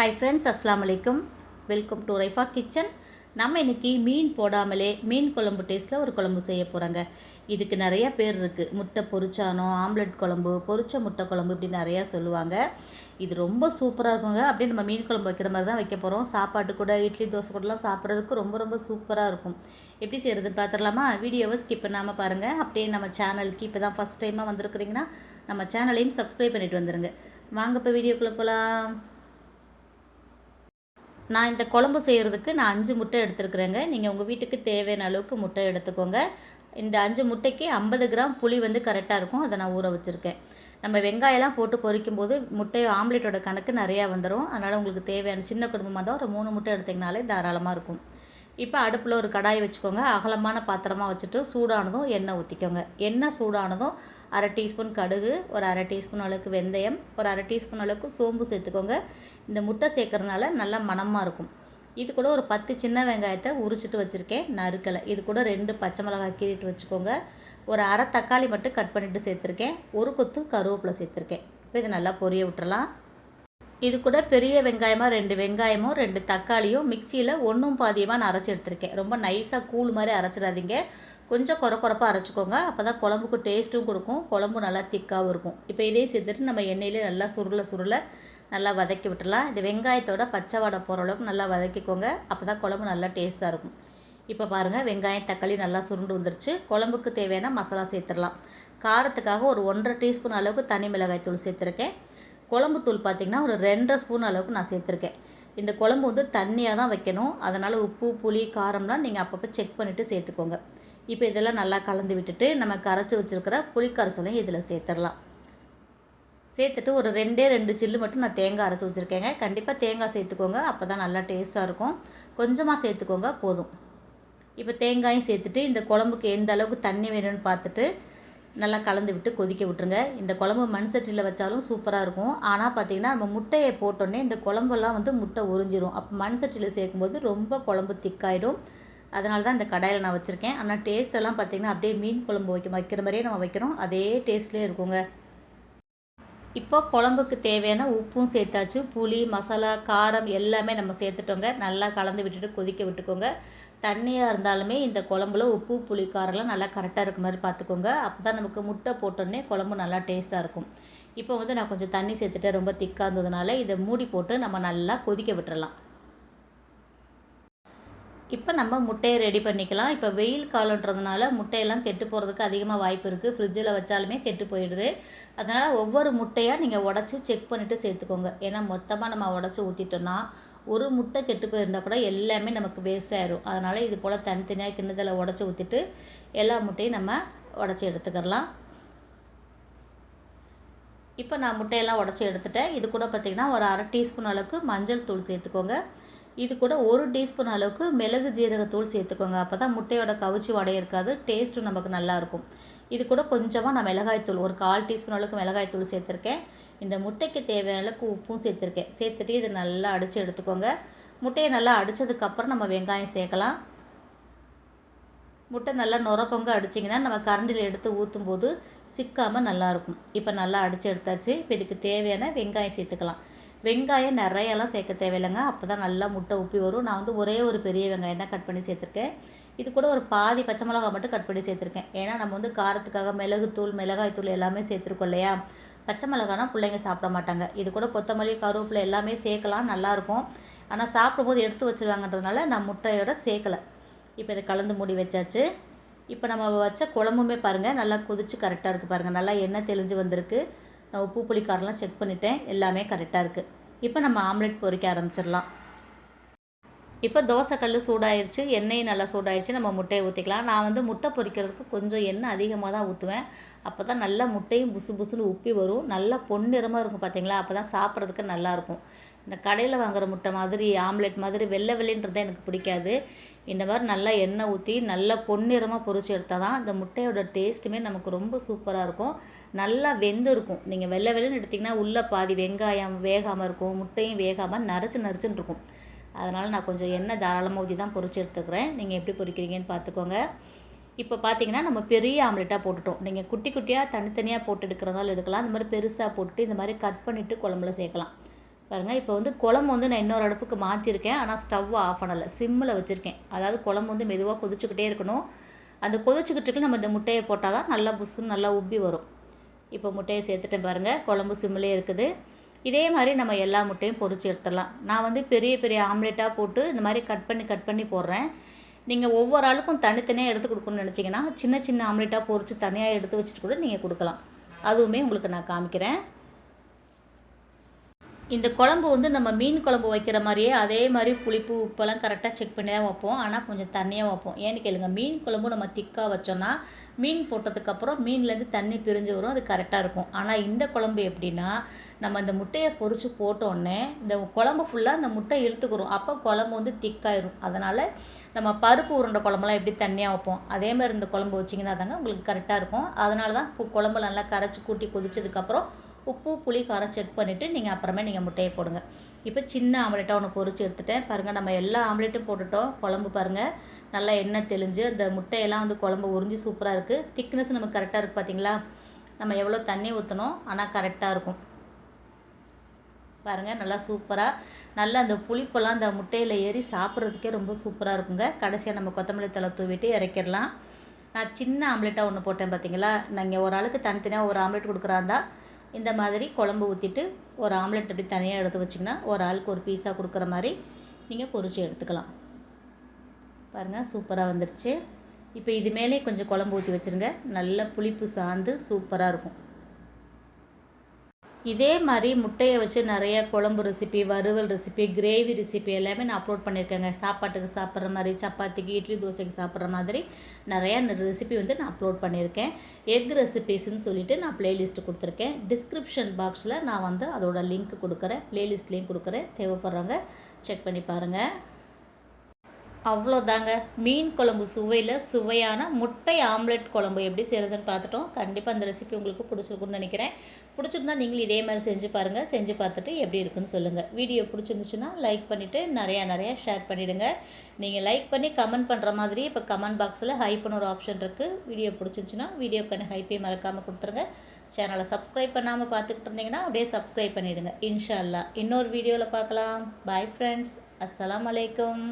Hi friends, அஸ்ஸலாமு அலைக்கும். Welcome to Raifa kitchen. நம்ம இன்றைக்கி மீன் போடாமலே மீன் குழம்பு டேஸ்ட்டில் ஒரு குழம்பு செய்ய போகிறாங்க. இதுக்கு நிறைய பேர் இருக்குது. முட்டை பொரிச்சானோ, ஆம்லெட் குழம்பு, பொரிச்ச முட்டை குழம்பு, இப்படி நிறையா சொல்லுவாங்க. இது ரொம்ப சூப்பராக இருக்குங்க. அப்படியே நம்ம மீன் குழம்பு வைக்கிற மாதிரி தான் வைக்க போகிறோம். சாப்பாட்டு கூட, இட்லி தோசை கூடலாம் சாப்பிட்றதுக்கு ரொம்ப ரொம்ப சூப்பராக இருக்கும். எப்படி செய்கிறதுன்னு பார்த்துடலாமா? வீடியோவை ஸ்கிப் பண்ணாமல் பாருங்கள். அப்படியே நம்ம சேனலுக்கு இப்போ தான் ஃபஸ்ட் டைமாக வந்திருக்கிறீங்கன்னா நம்ம சேனலையும் சப்ஸ்கிரைப் பண்ணிவிட்டு வந்துடுங்க. வாங்க இப்போ வீடியோக்குள்ளே போகலாம். நான் இந்த குழம்பு செய்கிறதுக்கு நான் 5 முட்டை எடுத்துருக்குறேங்க. நீங்கள் உங்கள் வீட்டுக்கு தேவையான அளவுக்கு முட்டை எடுத்துக்கோங்க. இந்த 5 முட்டைக்கு 50 கிராம் புளி கரெக்டாக இருக்கும். அதை நான் ஊற வச்சுருக்கேன். நம்ம வெங்காயம்லாம் போட்டு பொரிக்கும்போது முட்டை ஆம்லேட்டோட கணக்கு நிறையா வந்துடும். அதனால் உங்களுக்கு தேவையான சின்ன குடும்பமாக இருந்தால் ஒரு 3 முட்டை எடுத்திங்கனாலே தாராளமாக இருக்கும். இப்போ அடுப்பில் ஒரு கடாய் வச்சுக்கோங்க. அகலமான பாத்திரமாக வச்சுட்டு சூடானதும் எண்ணெய் ஊற்றிக்கோங்க. எண்ணெய் சூடானதும் அரை டீஸ்பூன் கடுகு, ஒரு அரை டீஸ்பூன் அளவுக்கு வெந்தயம், ஒரு அரை டீஸ்பூன் அளவுக்கு சோம்பு சேர்த்துக்கோங்க. இந்த முட்டை சேர்க்கறதுனால நல்லா மணமாக இருக்கும். இது கூட ஒரு 10 சின்ன வெங்காயத்தை உரிச்சிட்டு வச்சுருக்கேன், நறுக்கலை. இது கூட 2 பச்சை மிளகாய் கீறிட்டு வச்சுக்கோங்க. ஒரு அரை தக்காளி மட்டும் கட் பண்ணிவிட்டு சேர்த்துருக்கேன். ஒரு கொத்து கருவேப்பிலை சேர்த்துருக்கேன். இப்போ இதை நல்லா பொரிய விட்டுறலாம். இது கூட பெரிய வெங்காயமாக 2 வெங்காயமும் 2 தக்காளியும் மிக்சியில் ஒன்றும் பாதியமாக நான் அரைச்சி எடுத்துருக்கேன். ரொம்ப நைஸாக கூழ் மாதிரி அரைச்சிடாதீங்க. கொஞ்சம் குறப்பாக அரைச்சிக்கோங்க. அப்போ தான் குழம்புக்கு டேஸ்ட்டும் கொடுக்கும், குழம்பு நல்லா திக்காகவும் இருக்கும். இப்போ இதையும் சேர்த்துட்டு நம்ம எண்ணெயிலே நல்லா சுருள நல்லா வதக்கி விட்டுடலாம். இந்த வெங்காயத்தோட பச்சை வாடை போகிற அளவுக்கு நல்லா வதக்கிக்கோங்க. அப்போ தான் குழம்பு நல்லா டேஸ்ட்டாக இருக்கும். இப்போ பாருங்கள், வெங்காயம் தக்காளி நல்லா சுருண்டு வந்துருச்சு. குழம்புக்கு தேவையான மசாலா சேர்த்துடலாம். காரத்துக்காக ஒரு 1.5 டீஸ்பூன் அளவுக்கு தனி மிளகாய் தூள் சேர்த்துருக்கேன். குழம்பு தூள் பார்த்திங்கன்னா ஒரு 2.5 ஸ்பூன் அளவுக்கு நான் சேர்த்துருக்கேன். இந்த குழம்பு தண்ணியாக தான் வைக்கணும். அதனால் உப்பு, புளி, காரம்லாம் நீங்கள் அப்பப்போ செக் பண்ணிவிட்டு சேர்த்துக்கோங்க. இப்போ இதெல்லாம் நல்லா கலந்து விட்டுட்டு நம்ம கரைச்சி வச்சுருக்கிற புளிக்கரைசலையும் இதில் சேர்த்துடலாம். சேர்த்துட்டு ஒரு 2 சில்லு மட்டும் நான் தேங்காய் அரைச்சி வச்சுருக்கேங்க. கண்டிப்பாக தேங்காய் சேர்த்துக்கோங்க. அப்போ தான் நல்லா டேஸ்ட்டாக இருக்கும். கொஞ்சமாக சேர்த்துக்கோங்க, போதும். இப்போ தேங்காயும் சேர்த்துட்டு இந்த குழம்புக்கு எந்த அளவுக்கு தண்ணி வேணும்னு பார்த்துட்டு நல்லா கலந்து விட்டு கொதிக்க விட்டுருங்க. இந்த குழம்பு மண் சட்டியில் வச்சாலும் சூப்பராக இருக்கும். ஆனால் பார்த்திங்கன்னா நம்ம முட்டையை போட்டோன்னே இந்த குழம்பெல்லாம் முட்டை உறிஞ்சிரும். அப்போ மண் சட்டியில் சேர்க்கும்போது ரொம்ப குழம்பு திக்காயிடும். அதனால தான் இந்த கடாயில் நான் வச்சுருக்கேன். ஆனால் டேஸ்ட்டெல்லாம் பார்த்திங்கன்னா அப்படியே மீன் குழம்பு வைக்கிற மாதிரியே நம்ம வைக்கிறோம், அதே டேஸ்ட்லேயே இருக்குங்க. இப்போ குழம்புக்கு தேவையான உப்பும் சேர்த்தாச்சு. புளி, மசாலா, காரம் எல்லாமே நம்ம சேர்த்துட்டோங்க. நல்லா கலந்து விட்டுட்டு கொதிக்க விட்டுக்கோங்க. தண்ணியாக இருந்தாலுமே இந்த குழம்புல உப்பு, புளி, காரம்லாம் நல்லா கரெக்டாக இருக்க மாதிரி பார்த்துக்கோங்க. அப்போ தான் நமக்கு முட்டை போட்டோன்னே குழம்பு நல்லா டேஸ்ட்டாக இருக்கும். இப்போ நான் கொஞ்சம் தண்ணி சேர்த்துட்டு ரொம்ப திக்காக இருந்ததுனால இதை மூடி போட்டு நம்ம நல்லா கொதிக்க விட்டுறலாம். இப்போ நம்ம முட்டையை ரெடி பண்ணிக்கலாம். இப்போ வெயில் காலன்றதுனால முட்டையெல்லாம் கெட்டு போகிறதுக்கு அதிகமாக வாய்ப்பு இருக்குது. ஃப்ரிட்ஜில் வச்சாலுமே கெட்டு போயிடுது. அதனால் ஒவ்வொரு முட்டையாக நீங்கள் உடச்சி செக் பண்ணிவிட்டு சேர்த்துக்கோங்க. ஏன்னா மொத்தமாக நம்ம உடச்சி ஊற்றிட்டோன்னா ஒரு முட்டை கெட்டு போயிருந்தால் கூட எல்லாமே நமக்கு வேஸ்ட் ஆயிடும். அதனால் இது போல் தனித்தனியாக கிண்ணத்தில் உடச்சி ஊற்றிட்டு எல்லா முட்டையும் நம்ம உடச்சி எடுத்துக்கிறலாம். இப்போ நான் முட்டையெல்லாம் உடச்சி எடுத்துட்டேன். இது கூட பார்த்திங்கன்னா ஒரு அரை டீஸ்பூன் அளவுக்கு மஞ்சள் தூள் சேர்த்துக்கோங்க. இது கூட 1 டீஸ்பூன் அளவுக்கு மிளகு ஜீரகத்தூள் சேர்த்துக்கோங்க. அப்போ தான் முட்டையோட கவிச்சி வடை இருக்காது, டேஸ்ட்டும் நமக்கு நல்லாயிருக்கும். இது கூட கொஞ்சமாக நான் மிளகாய்த்தூள் ஒரு 1/4 டீஸ்பூன் அளவுக்கு மிளகாய்த்தூள் சேர்த்துருக்கேன். இந்த முட்டைக்கு தேவையான அளவுக்கு உப்பும் சேர்த்துருக்கேன். சேர்த்துட்டு இது நல்லா அடித்து எடுத்துக்கோங்க. முட்டையை நல்லா அடித்ததுக்கப்புறம் நம்ம வெங்காயம் சேர்க்கலாம். முட்டை நல்லா நுரப்பொங்க அடிச்சிங்கன்னா நம்ம கரண்டியில் எடுத்து ஊற்றும் போது சிக்காமல் நல்லாயிருக்கும். இப்போ நல்லா அடித்து எடுத்தாச்சு. இப்போ இதுக்கு தேவையான வெங்காயம் சேர்த்துக்கலாம். வெங்காயம் நிறையெல்லாம் சேர்க்க தேவையில்லைங்க. அப்போ தான் நல்லா முட்டை உப்பி வரும். நான் ஒரே ஒரு பெரிய வெங்காயம் தான் கட் பண்ணி சேர்த்துருக்கேன். இது கூட ஒரு பாதி பச்சை மிளகாய் மட்டும் கட் பண்ணி சேர்த்துருக்கேன். ஏன்னா நம்ம காரத்துக்காக மிளகுத்தூள், மிளகாய்த்தூள் எல்லாமே சேர்த்துருக்கோம் இல்லையா. பச்சை மிளகானா பிள்ளைங்க சாப்பிட மாட்டாங்க. இது கூட கொத்தமல்லி, கருவேப்பிலை எல்லாமே சேர்க்கலாம், நல்லாயிருக்கும். ஆனால் சாப்பிடும்போது எடுத்து வச்சுருவாங்கன்றதுனால நான் முட்டையோட சேர்க்கலை. இப்போ இதை கலந்து மூடி வச்சாச்சு. இப்போ நம்ம வச்ச குழம்புமே பாருங்கள் நல்லா கொதிச்சு கரெக்டாக இருக்குது. பாருங்கள் நல்லா எண்ணெய் தெளிஞ்சு வந்திருக்கு. நான் உப்பு, புளி, காரெலாம் செக் பண்ணிட்டேன், எல்லாமே கரெக்டாக இருக்குது. இப்போ நம்ம ஆம்லெட் பொரிக்க ஆரம்பிச்சிடலாம். இப்போ தோசைக்கல் சூடாயிருச்சு, எண்ணெயும் நல்லா சூடாயிருச்சு. நம்ம முட்டையை ஊற்றிக்கலாம். நான் முட்டை பொரிக்கிறதுக்கு கொஞ்சம் எண்ணெய் அதிகமாக தான் ஊற்றுவேன். அப்போ தான் நல்லா முட்டையும் புசு புசுன்னு உப்பி வரும். நல்லா பொன்னிறமாக இருக்கும் பார்த்தீங்களா. அப்போ தான் சாப்பிட்றதுக்கு நல்லாயிருக்கும். இந்த கடையில் வாங்குகிற முட்டை மாதிரி ஆம்லெட் மாதிரி வெள்ளை வெள்ளைன்றது எனக்கு பிடிக்காது. இந்த மாதிரி நல்லா எண்ணெய் ஊற்றி நல்லா பொன்னிறமாக பொரிச்சு எடுத்தால் தான் இந்த முட்டையோட டேஸ்ட்டுமே நமக்கு ரொம்ப சூப்பராக இருக்கும். நல்லா வெந்து இருக்கும். நீங்கள் வெள்ளை வெள்ளைன்னு எடுத்திங்கன்னா உள்ளே பாதி வெங்காயம் வேகாமல் இருக்கும், முட்டையும் வேகாமல் நறுச்சுன்னு இருக்கும். அதனால் நான் கொஞ்சம் எண்ணெய் தாராளமாக ஊற்றி தான் பொரிச்சு எடுத்துக்கிறேன். நீங்கள் எப்படி பொரிக்கிறீங்கன்னு பார்த்துக்கோங்க. இப்போ பார்த்தீங்கன்னா நம்ம பெரிய ஆம்லெட்டாக போட்டுட்டோம். நீங்கள் குட்டியாக தனித்தனியாக போட்டு எடுக்கிறதாலும் எடுக்கலாம். இந்த மாதிரி பெருசாக போட்டுட்டு இந்த மாதிரி கட் பண்ணிவிட்டு குழம்புல சேர்க்கலாம். பாருங்கள். இப்போ வந்து குழம்பு வந்து நான் இன்னொரு அடுப்புக்கு மாற்றிருக்கேன். ஆனால் ஸ்டவ் ஆஃப் பண்ணலை, சிம்மில் வச்சுருக்கேன். அதாவது குழம்பு வந்து மெதுவாக கொதிச்சுக்கிட்டே இருக்கணும். அந்த கொதிச்சுக்கிட்டு நம்ம இந்த முட்டையை போட்டால் தான் நல்லா புஷ்ஷுன்னு நல்லா உப்பி வரும். இப்போ முட்டையை சேர்த்துட்டேன் பாருங்கள். குழம்பு சிம்மிலே இருக்குது. இதே மாதிரி நம்ம எல்லா முட்டையும் பொரிச்சு எடுத்துடலாம். நான் வந்து பெரிய பெரிய ஆம்லேட்டாக போட்டு இந்த மாதிரி கட் பண்ணி போடுறேன். நீங்கள் ஒவ்வொரு ஆளுக்கும் தனித்தனியாக எடுத்து கொடுக்கணும்னு நினச்சிங்கன்னா சின்ன சின்ன ஆம்லேட்டாக பொரித்து தனியாக எடுத்து வச்சுட்டு கூட நீங்கள் கொடுக்கலாம். அதுவுமே உங்களுக்கு நான் காமிக்கிறேன். இந்த குழம்பு வந்து நம்ம மீன் குழம்பு வைக்கிற மாதிரியே அதே மாதிரி புளிப்பு உப்பெல்லாம் கரெக்டாக செக் பண்ணி தான் வைப்போம். ஆனால் கொஞ்சம் தண்ணியாக வைப்போம். ஏன்னு கேளுங்க, மீன் குழம்பு நம்ம திக்காக வச்சோன்னா மீன் போட்டதுக்கப்புறம் மீன்லேருந்து தண்ணி பிரிஞ்சு வரும், அது கரெக்டாக இருக்கும். ஆனால் இந்த குழம்பு எப்படின்னா, நம்ம இந்த முட்டையை பொரித்து போட்டோடனே இந்த குழம்பு ஃபுல்லாக அந்த முட்டை இழுத்துக்கிறோம். அப்போ குழம்பு வந்து திக்காயிரும். அதனால் நம்ம பருப்பு உருண்டை குழம்புலாம் எப்படி தண்ணியாக வைப்போம், அதே மாதிரி இந்த குழம்பு வச்சிங்கன்னா தாங்க உங்களுக்கு கரெக்டாக இருக்கும். அதனால தான் குழம்பு நல்லா கரைச்சி கூட்டி கொதிச்சதுக்கப்புறம் உப்பு புளி காரம் செக் பண்ணிவிட்டு நீங்கள் அப்புறமே நீங்கள் முட்டையை போடுங்க. இப்போ சின்ன ஆம்லேட்டாக ஒன்று பொரித்து எடுத்துட்டேன் பாருங்கள். நம்ம எல்லா ஆம்லேட்டும் போட்டுட்டோம். குழம்பு பாருங்கள் நல்லா எண்ணெய் தெளிஞ்சு அந்த முட்டையெல்லாம் வந்து குழம்பு உறிஞ்சி சூப்பராக இருக்குது. திக்னஸ் நமக்கு கரெக்டாக இருக்குது பார்த்தீங்களா. நம்ம எவ்வளோ தண்ணி ஊற்றணும் ஆனால் கரெக்டாக இருக்கும் பாருங்கள். நல்லா சூப்பராக நல்லா அந்த புளிப்பெல்லாம் அந்த முட்டையில் ஏறி சாப்பிட்றதுக்கே ரொம்ப சூப்பராக இருக்குங்க. கடைசியாக நம்ம கொத்தமல்லி தழை தூவிட்டு இறக்கிடலாம். நான் சின்ன ஆம்லேட்டாக ஒன்று போட்டேன் பார்த்தீங்களா. நீங்கள் ஒரு ஆளுக்கு தனித்தனியாக ஒரு ஆம்லேட் கொடுக்குறாந்தா இந்த மாதிரி குழம்பு ஊற்றிட்டு ஒரு ஆம்லெட் அப்படி தனியாக எடுத்து வச்சிங்கன்னா ஒரு ஆளுக்கு ஒரு பீஸாக கொடுக்குற மாதிரி நீங்கள் பொரிச்சு எடுத்துக்கலாம். பாருங்கள் சூப்பராக வந்துடுச்சு. இப்போ இது மேலே கொஞ்சம் குழம்பு ஊற்றி வச்சுருங்க. நல்ல புளிப்பு சார்ந்து சூப்பராக இருக்கும். இதே மாதிரி முட்டையை வச்சு நிறைய குழம்பு ரெசிபி, வறுவல் ரெசிபி, கிரேவி ரெசிபி எல்லாமே நான் அப்லோட் பண்ணியிருக்கேங்க. சாப்பாட்டுக்கு சாப்பிட்ற மாதிரி, சப்பாத்திக்கு, இட்லி தோசைக்கு சாப்பிட்ற மாதிரி நிறையா ரெசிபி வந்து நான் அப்லோட் பண்ணியிருக்கேன். எக் ரெசிபீஸ்ன்னு சொல்லிவிட்டு நான் ப்ளேலிஸ்ட்டு கொடுத்துருக்கேன். டிஸ்கிரிப்ஷன் பாக்ஸில் நான் வந்து அதோட லிங்க் கொடுக்குறேன், ப்ளேலிஸ்ட் லிங்க் கொடுக்குறேன். தேவைப்படுறவங்க செக் பண்ணி பாருங்கள். அவ்வளோதாங்க, மீன் குழம்பு சுவையான முட்டை ஆம்லெட் குழம்பு எப்படி செய்கிறதுன்னு பார்த்துட்டோம். கண்டிப்பாக அந்த ரெசிபி உங்களுக்கு பிடிச்சிருக்குன்னு நினைக்கிறேன். பிடிச்சிருந்தா நீங்களும் இதே மாதிரி செஞ்சு பாருங்கள். செஞ்சு பார்த்துட்டு எப்படி இருக்குன்னு சொல்லுங்கள். வீடியோ பிடிச்சிருந்துச்சுன்னா லைக் பண்ணிவிட்டு நிறையா ஷேர் பண்ணிவிடுங்க. நீங்கள் லைக் பண்ணி கமெண்ட் பண்ணுற மாதிரி இப்போ கமெண்ட் பாக்ஸில் ஹைப்னு ஒரு ஆப்ஷன் இருக்குது. வீடியோ பிடிச்சிருந்துச்சுன்னா வீடியோக்கான ஹைப்பே மறக்காமல் கொடுத்துருங்க. சேனலை சப்ஸ்கிரைப் பண்ணாமல் பார்த்துக்கிட்டு இருந்தீங்கன்னா அப்படியே சப்ஸ்கிரைப் பண்ணிவிடுங்க. இன்ஷா அல்லாஹ் இன்னொரு வீடியோவில் பார்க்கலாம். பாய் ஃப்ரெண்ட்ஸ், அஸ்ஸலாமு அலைக்கும்.